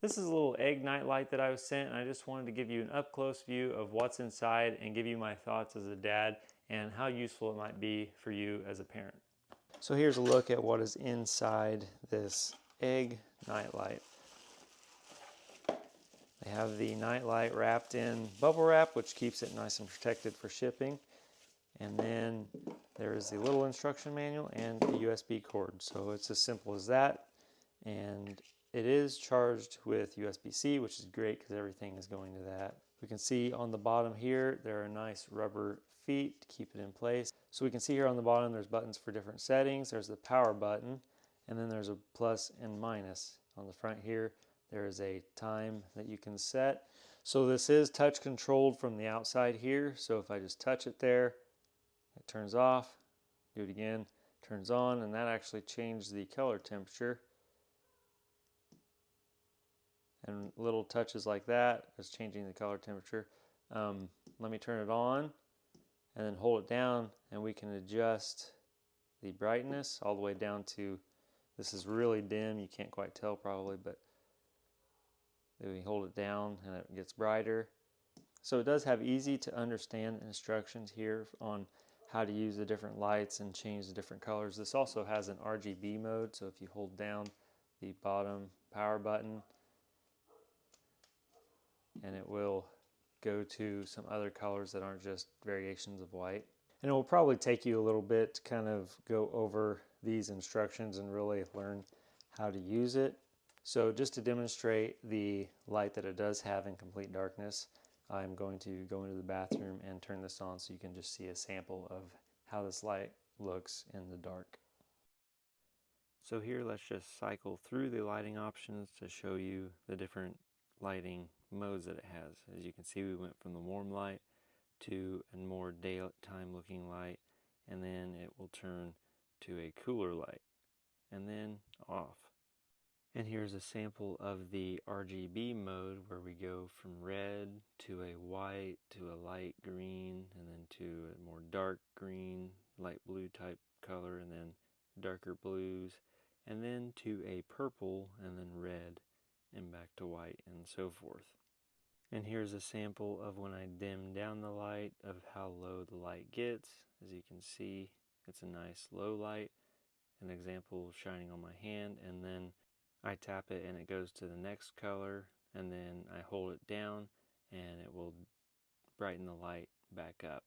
This is a little egg night light that I was sent, and I just wanted to give you an up-close view of what's inside and give you my thoughts as a dad and how useful it might be for you as a parent. So here's a look at what is inside this egg night light. They have the night light wrapped in bubble wrap, which keeps it nice and protected for shipping. And then there is the little instruction manual and a USB cord. So it's as simple as that. And it is charged with USB-C, which is great because everything is going to that. We can see on the bottom here, there are nice rubber feet to keep it in place. So we can see here on the bottom, there's buttons for different settings. There's the power button, and then there's a plus and minus. On the front here, there is a time that you can set. So this is touch controlled from the outside here. So if I just touch it there, it turns off. Do it again, turns on, and that actually changed the color temperature. And little touches like that is changing the color temperature. Let me turn it on and then hold it down, and we can adjust the brightness all the way down to, this is really dim, you can't quite tell probably, but then we hold it down and it gets brighter. So it does have easy to understand instructions here on how to use the different lights and change the different colors. This also has an RGB mode, so if you hold down the bottom power button, and it will go to some other colors that aren't just variations of white. And it will probably take you a little bit to kind of go over these instructions and really learn how to use it. So just to demonstrate the light that it does have in complete darkness, I'm going to go into the bathroom and turn this on so you can just see a sample of how this light looks in the dark. So here, let's just cycle through the lighting options to show you the different lighting modes that it has. As you can see, we went from the warm light to a more daytime looking light, and then it will turn to a cooler light and then off. And here's a sample of the RGB mode where we go from red to a white to a light green and then to a more dark green, light blue type color, and then darker blues, and then to a purple and then red and back to white and so forth. And here's a sample of when I dim down the light of how low the light gets. As you can see, it's a nice low light. An example shining on my hand, and then I tap it and it goes to the next color, and then I hold it down and it will brighten the light back up.